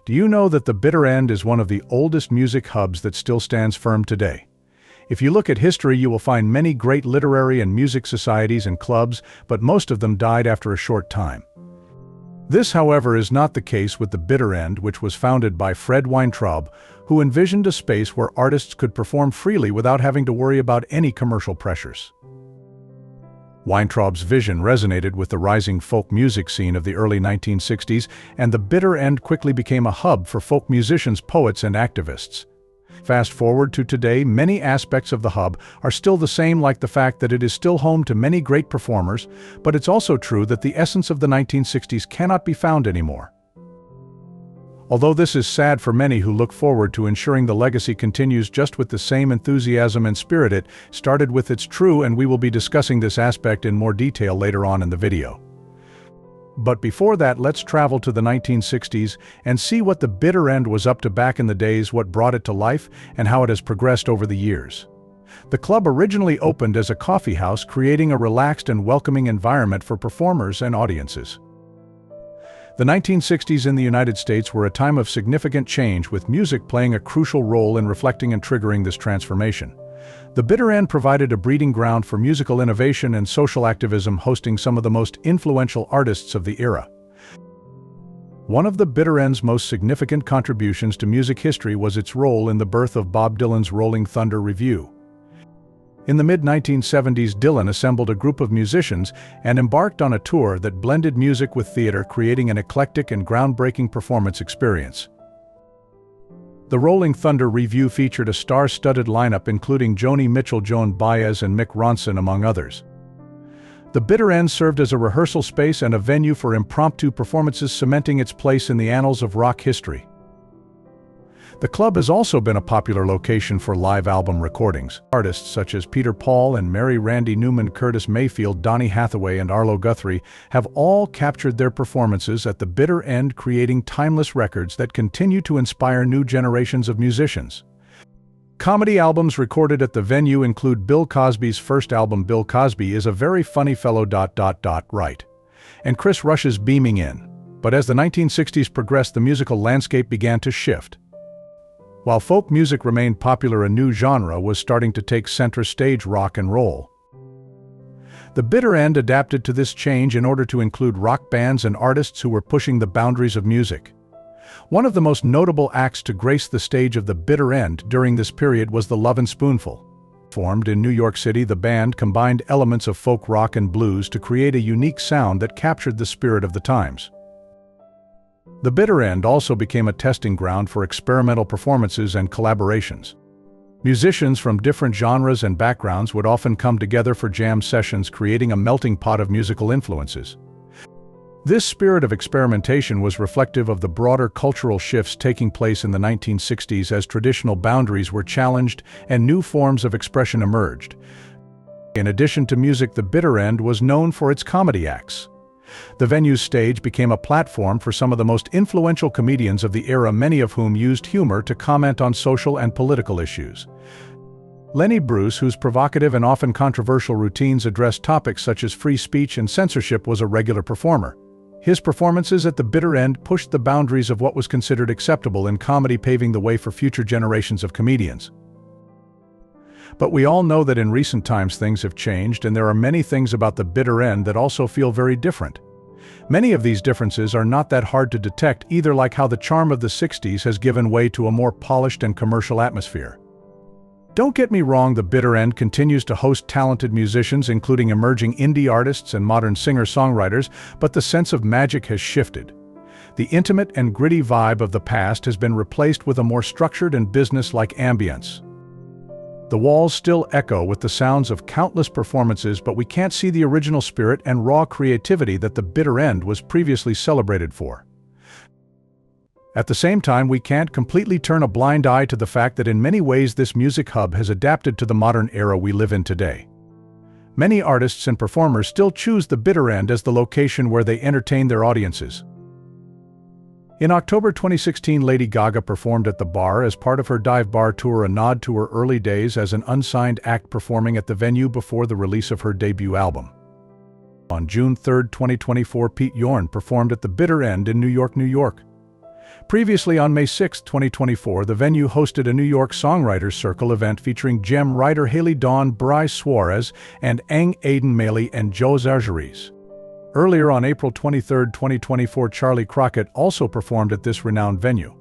Do you know that the Bitter End is one of the oldest music hubs that still stands firm today? If you look at history, you will find many great literary and music societies and clubs, but most of them died after a short time. This, however, is not the case with the Bitter End, which was founded by Fred Weintraub, who envisioned a space where artists could perform freely without having to worry about any commercial pressures. Weintraub's vision resonated with the rising folk music scene of the early 1960s, and the Bitter End quickly became a hub for folk musicians, poets, and activists. Fast forward to today, many aspects of the hub are still the same, like the fact that it is still home to many great performers, but it's also true that the essence of the 1960s cannot be found anymore. Although this is sad for many who look forward to ensuring the legacy continues just with the same enthusiasm and spirit it started with, it's true, and we will be discussing this aspect in more detail later on in the video. But before that, let's travel to the 1960s and see what the Bitter End was up to back in the days, what brought it to life, and how it has progressed over the years. The club originally opened as a coffee house, creating a relaxed and welcoming environment for performers and audiences. The 1960s in the United States were a time of significant change, with music playing a crucial role in reflecting and triggering this transformation. The Bitter End provided a breeding ground for musical innovation and social activism, hosting some of the most influential artists of the era. One of the Bitter End's most significant contributions to music history was its role in the birth of Bob Dylan's Rolling Thunder Revue. In the mid-1970s, Dylan assembled a group of musicians and embarked on a tour that blended music with theater, creating an eclectic and groundbreaking performance experience. The Rolling Thunder Revue featured a star-studded lineup including Joni Mitchell, Joan Baez, and Mick Ronson, among others. The Bitter End served as a rehearsal space and a venue for impromptu performances, cementing its place in the annals of rock history. The club has also been a popular location for live album recordings. Artists such as Peter Paul and Mary, Randy Newman, Curtis Mayfield, Donny Hathaway, and Arlo Guthrie have all captured their performances at the Bitter End, creating timeless records that continue to inspire new generations of musicians. Comedy albums recorded at the venue include Bill Cosby's first album, Bill Cosby Is a Very Funny Fellow, right, and Chris Rush's Beaming In. But as the 1960s progressed, the musical landscape began to shift. While folk music remained popular, a new genre was starting to take center stage: rock and roll. The Bitter End adapted to this change in order to include rock bands and artists who were pushing the boundaries of music. One of the most notable acts to grace the stage of the Bitter End during this period was the Lovin' Spoonful. Formed in New York City, the band combined elements of folk rock and blues to create a unique sound that captured the spirit of the times. The Bitter End also became a testing ground for experimental performances and collaborations. Musicians from different genres and backgrounds would often come together for jam sessions, creating a melting pot of musical influences. This spirit of experimentation was reflective of the broader cultural shifts taking place in the 1960s as traditional boundaries were challenged and new forms of expression emerged. In addition to music, the Bitter End was known for its comedy acts. The venue's stage became a platform for some of the most influential comedians of the era, many of whom used humor to comment on social and political issues. Lenny Bruce, whose provocative and often controversial routines addressed topics such as free speech and censorship, was a regular performer. His performances at the Bitter End pushed the boundaries of what was considered acceptable in comedy, paving the way for future generations of comedians. But we all know that in recent times things have changed, and there are many things about the Bitter End that also feel very different. Many of these differences are not that hard to detect either, like how the charm of the 60s has given way to a more polished and commercial atmosphere. Don't get me wrong, the Bitter End continues to host talented musicians, including emerging indie artists and modern singer-songwriters, but the sense of magic has shifted. The intimate and gritty vibe of the past has been replaced with a more structured and business-like ambience. The walls still echo with the sounds of countless performances, but we can't see the original spirit and raw creativity that the Bitter End was previously celebrated for. At the same time, we can't completely turn a blind eye to the fact that in many ways this music hub has adapted to the modern era we live in today. Many artists and performers still choose the Bitter End as the location where they entertain their audiences. In October 2016, Lady Gaga performed at the bar as part of her Dive Bar tour, a nod to her early days as an unsigned act performing at the venue before the release of her debut album. On June 3, 2024, Pete Yorn performed at the Bitter End in New York, New York. Previously on May 6, 2024, the venue hosted a New York Songwriters Circle event featuring gem writer Haley Dawn, Bryce Suarez, and Eng Aiden Maley and Joe Zargeries. Earlier on April 23, 2024, Charlie Crockett also performed at this renowned venue.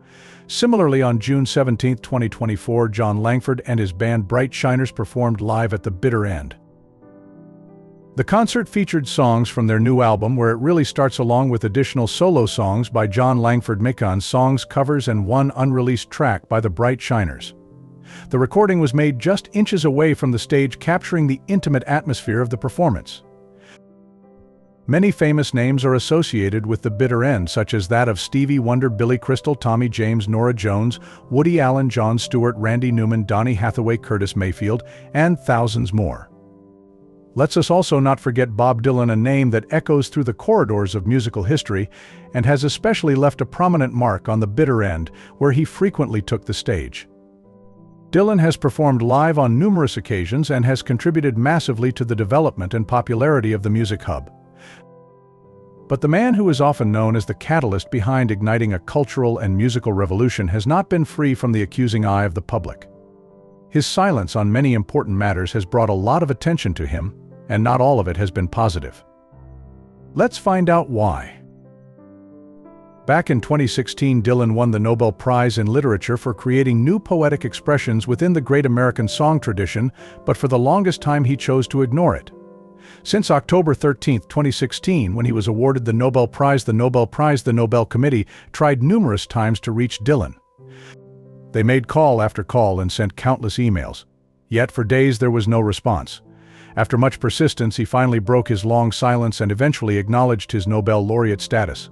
Similarly, on June 17, 2024, John Langford and his band Bright Shiners performed live at the Bitter End. The concert featured songs from their new album Where It Really Starts along with additional solo songs by John Langford, Mikan songs, covers, and one unreleased track by the Bright Shiners. The recording was made just inches away from the stage, capturing the intimate atmosphere of the performance. Many famous names are associated with the Bitter End, such as that of Stevie Wonder, Billy Crystal, Tommy James, Norah Jones, Woody Allen, Jon Stewart, Randy Newman, Donny Hathaway, Curtis Mayfield, and thousands more. Let's us also not forget Bob Dylan, a name that echoes through the corridors of musical history and has especially left a prominent mark on the Bitter End, where he frequently took the stage. Dylan has performed live on numerous occasions and has contributed massively to the development and popularity of the music hub. But the man who is often known as the catalyst behind igniting a cultural and musical revolution has not been free from the accusing eye of the public. His silence on many important matters has brought a lot of attention to him, and not all of it has been positive. Let's find out why. Back in 2016, Dylan won the Nobel Prize in Literature for creating new poetic expressions within the great American song tradition, but for the longest time he chose to ignore it. Since October 13, 2016, when he was awarded the Nobel Prize, the Nobel Committee tried numerous times to reach Dylan. They made call after call and sent countless emails. Yet for days there was no response. After much persistence, he finally broke his long silence and eventually acknowledged his Nobel laureate status.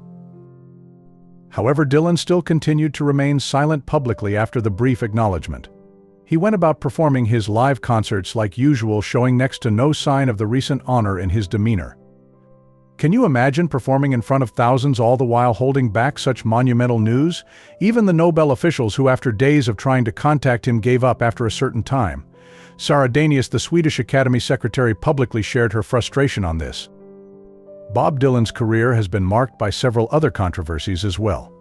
However, Dylan still continued to remain silent publicly after the brief acknowledgement. He went about performing his live concerts like usual, showing next to no sign of the recent honor in his demeanor. Can you imagine performing in front of thousands all the while holding back such monumental news? Even the Nobel officials, who after days of trying to contact him gave up after a certain time. Sara Danius, the Swedish Academy secretary, publicly shared her frustration on this. Bob Dylan's career has been marked by several other controversies as well.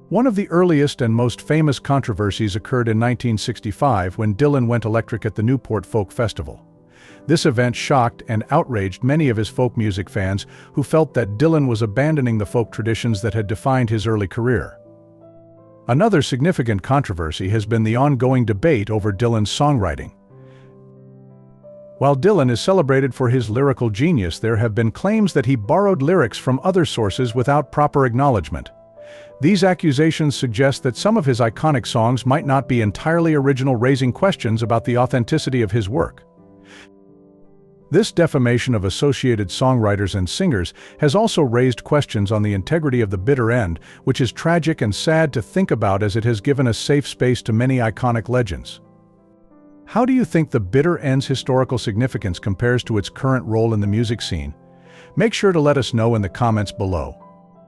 One of the earliest and most famous controversies occurred in 1965 when Dylan went electric at the Newport Folk Festival. This event shocked and outraged many of his folk music fans who felt that Dylan was abandoning the folk traditions that had defined his early career. Another significant controversy has been the ongoing debate over Dylan's songwriting. While Dylan is celebrated for his lyrical genius, there have been claims that he borrowed lyrics from other sources without proper acknowledgement. These accusations suggest that some of his iconic songs might not be entirely original, raising questions about the authenticity of his work. This defamation of associated songwriters and singers has also raised questions on the integrity of the Bitter End, which is tragic and sad to think about, as it has given a safe space to many iconic legends. How do you think the Bitter End's historical significance compares to its current role in the music scene? Make sure to let us know in the comments below.